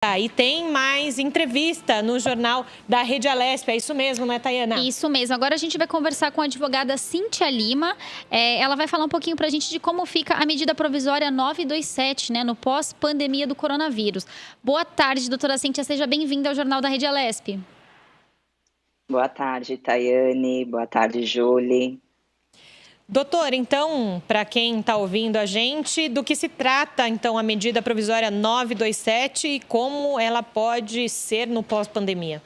E tem mais entrevista no Jornal da Rede Alesp, é isso mesmo, né, Tayana? Isso mesmo. Agora a gente vai conversar com a advogada Cíntia Lima. Ela vai falar um pouquinho pra gente de como fica a medida provisória 927, né, no pós-pandemia do coronavírus. Boa tarde, doutora Cíntia, seja bem-vinda ao Jornal da Rede Alesp. Boa tarde, Tayane. Boa tarde, Julie. Doutor, então, para quem está ouvindo a gente, do que se trata, então, a medida provisória 927 e como ela pode ser no pós-pandemia?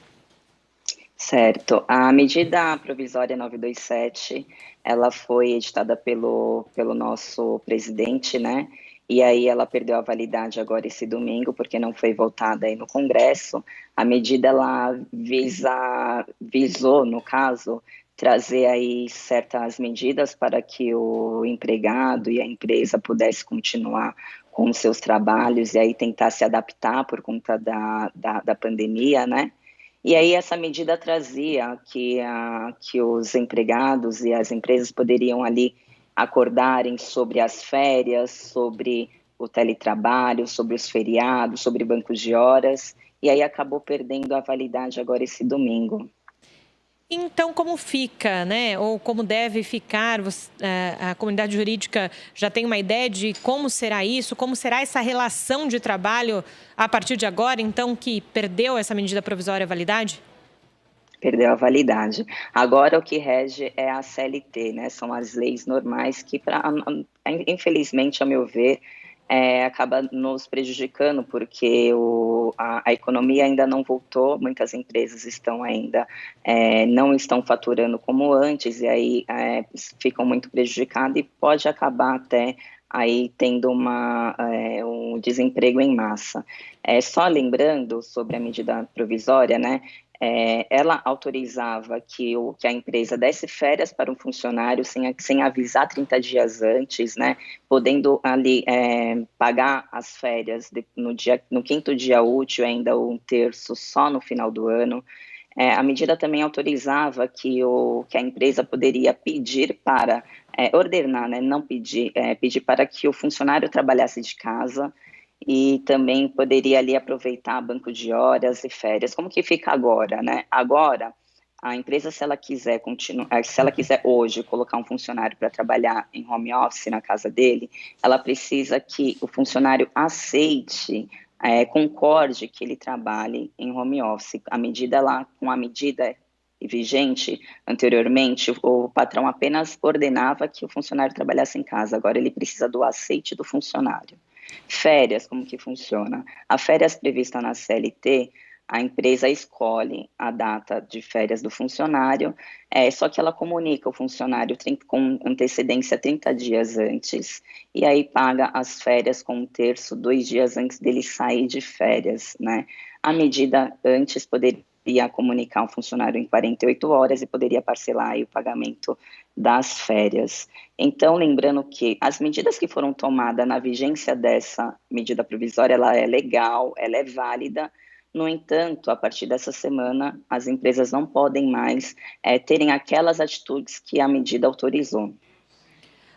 Certo. A medida provisória 927, ela foi editada pelo nosso presidente, né? E aí ela perdeu a validade agora esse domingo, porque não foi votada aí no Congresso. A medida, ela visou, no caso, trazer aí certas medidas para que o empregado e a empresa pudesse continuar com os seus trabalhos e aí tentar se adaptar por conta da pandemia, né? E aí essa medida trazia que os empregados e as empresas poderiam ali acordarem sobre as férias, sobre o teletrabalho, sobre os feriados, sobre bancos de horas, e aí acabou perdendo a validade agora esse domingo. Então, como fica, né? Ou como deve ficar? A comunidade jurídica já tem uma ideia de como será isso? Como será essa relação de trabalho a partir de agora, então, que perdeu essa medida provisória a validade? Perdeu a validade. Agora o que rege é a CLT, né? São as leis normais que, infelizmente, a meu ver, acaba nos prejudicando, porque a economia ainda não voltou, muitas empresas estão ainda, não estão faturando como antes, e aí ficam muito prejudicadas e pode acabar até aí tendo um desemprego em massa. Só lembrando sobre a medida provisória, né? Ela autorizava que a empresa desse férias para um funcionário sem avisar 30 dias antes, né, podendo ali pagar as férias no quinto dia útil, ainda um terço só no final do ano. A medida também autorizava que a empresa poderia pedir para, ordenar, né, não pedir, pedir para que o funcionário trabalhasse de casa, e também poderia ali aproveitar banco de horas e férias. Como que fica agora, né? Agora, a empresa, se ela quiser hoje colocar um funcionário para trabalhar em home office na casa dele, ela precisa que o funcionário aceite, concorde que ele trabalhe em home office. Com a medida vigente anteriormente, o patrão apenas ordenava que o funcionário trabalhasse em casa. Agora ele precisa do aceite do funcionário. Férias, como que funciona? A férias prevista na CLT, a empresa escolhe a data de férias do funcionário, só que ela comunica o funcionário com antecedência 30 dias antes, e aí paga as férias com um terço, 2 dias antes dele sair de férias, né? A medida antes poderia comunicar o funcionário em 48 horas e poderia parcelar aí o pagamento das férias. Então, lembrando que as medidas que foram tomadas na vigência dessa medida provisória, ela é legal, ela é válida. No entanto, a partir dessa semana, as empresas não podem mais terem aquelas atitudes que a medida autorizou.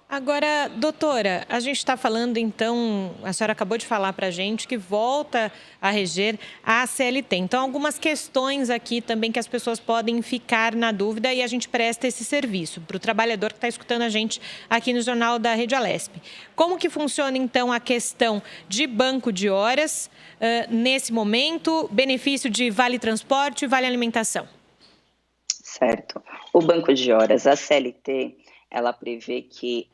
Agora, doutora, a gente está falando, então, a senhora acabou de falar para a gente que volta a reger a CLT. Então, algumas questões aqui também que as pessoas podem ficar na dúvida e a gente presta esse serviço para o trabalhador que está escutando a gente aqui no Jornal da Rede Alesp. Como que funciona, então, a questão de banco de horas nesse momento, benefício de vale transporte e vale alimentação? Certo. O banco de horas, a CLT, ela prevê que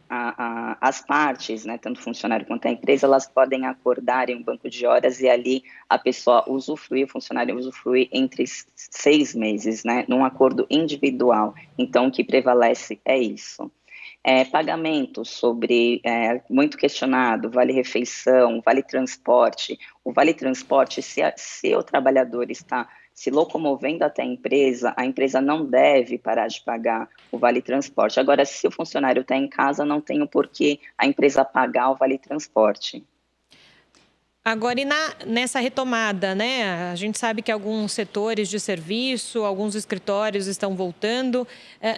as partes, né, tanto o funcionário quanto a empresa, elas podem acordar em um banco de horas e ali a pessoa usufruir, o funcionário usufruir entre 6 meses, né, num acordo individual. Então, o que prevalece é isso. Pagamento sobre, muito questionado, vale-refeição, vale-transporte. O vale-transporte, se o trabalhador está se locomovendo até a empresa não deve parar de pagar o vale-transporte. Agora, se o funcionário está em casa, não tem o porquê a empresa pagar o vale-transporte. Agora, e nessa retomada, né? A gente sabe que alguns setores de serviço, alguns escritórios estão voltando.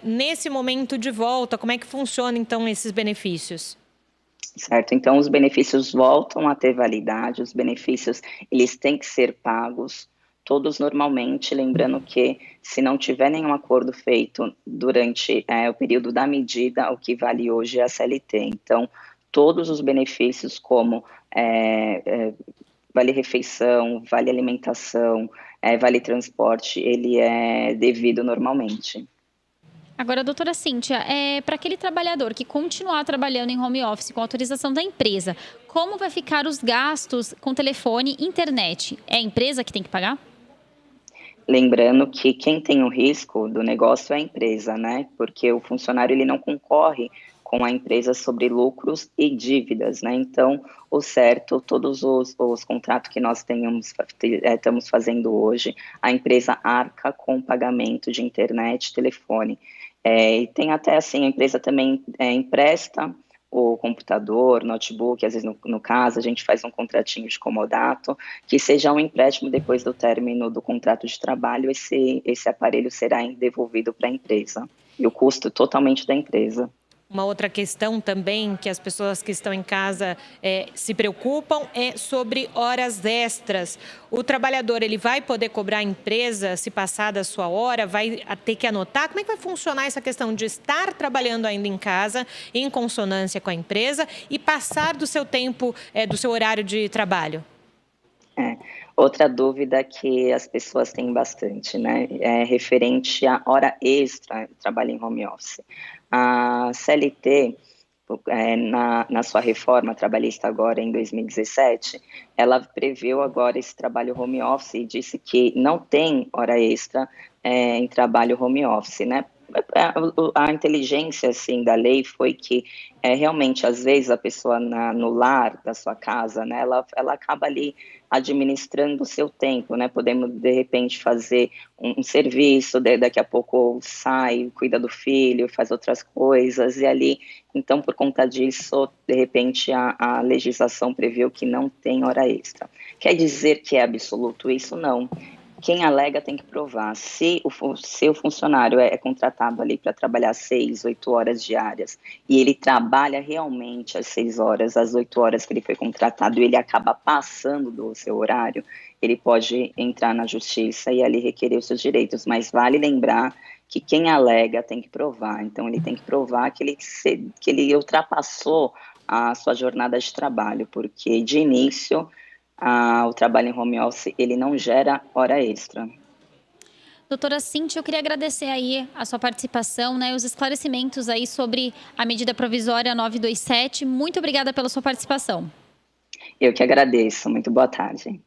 Nesse momento de volta, como é que funciona, então, esses benefícios? certo? Então, os benefícios voltam a ter validade, os benefícios, eles têm que ser pagos, todos normalmente, lembrando que se não tiver nenhum acordo feito durante o período da medida, o que vale hoje é a CLT. Então, todos os benefícios como vale refeição, vale alimentação, vale transporte, ele é devido normalmente. Agora, doutora Cíntia, para aquele trabalhador que continuar trabalhando em home office com autorização da empresa, como vai ficar os gastos com telefone e internet? É a empresa que tem que pagar? Lembrando que quem tem o risco do negócio é a empresa, né? Porque o funcionário ele não concorre com a empresa sobre lucros e dívidas, né? Então, o certo, todos os contratos que nós estamos fazendo hoje, a empresa arca com o pagamento de internet, telefone. E tem até assim, a empresa também empresta o computador, notebook, às vezes no caso a gente faz um contratinho de comodato, que seja um empréstimo depois do término do contrato de trabalho, esse aparelho será devolvido para a empresa, e o custo totalmente da empresa. Uma outra questão também que as pessoas que estão em casa se preocupam é sobre horas extras. O trabalhador ele vai poder cobrar a empresa se passar da sua hora, vai ter que anotar? Como é que vai funcionar essa questão de estar trabalhando ainda em casa, em consonância com a empresa, e passar do seu tempo, do seu horário de trabalho? Outra dúvida que as pessoas têm bastante, né, é referente à hora extra, trabalho em home office. A CLT, na sua reforma trabalhista agora em 2017, ela previu agora esse trabalho home office e disse que não tem hora extra em trabalho home office, né? A inteligência assim da lei foi que realmente às vezes a pessoa no lar da sua casa, né, ela acaba ali administrando o seu tempo, né, podemos de repente fazer um serviço, daqui a pouco sai, cuida do filho, faz outras coisas, e ali, então por conta disso, de repente a legislação previu que não tem hora extra. Quer dizer que é absoluto isso? Não. Quem alega tem que provar. Se o funcionário é contratado ali para trabalhar 6, 8 horas diárias e ele trabalha realmente as 6 horas, as 8 horas que ele foi contratado e ele acaba passando do seu horário, ele pode entrar na justiça e ali requerer os seus direitos. Mas vale lembrar que quem alega tem que provar. Então, ele tem que provar que ele ultrapassou a sua jornada de trabalho, porque de início o trabalho em home office, ele não gera hora extra. Doutora Cíntia, eu queria agradecer aí a sua participação, né, os esclarecimentos aí sobre a medida provisória 927. Muito obrigada pela sua participação. Eu que agradeço. Muito boa tarde.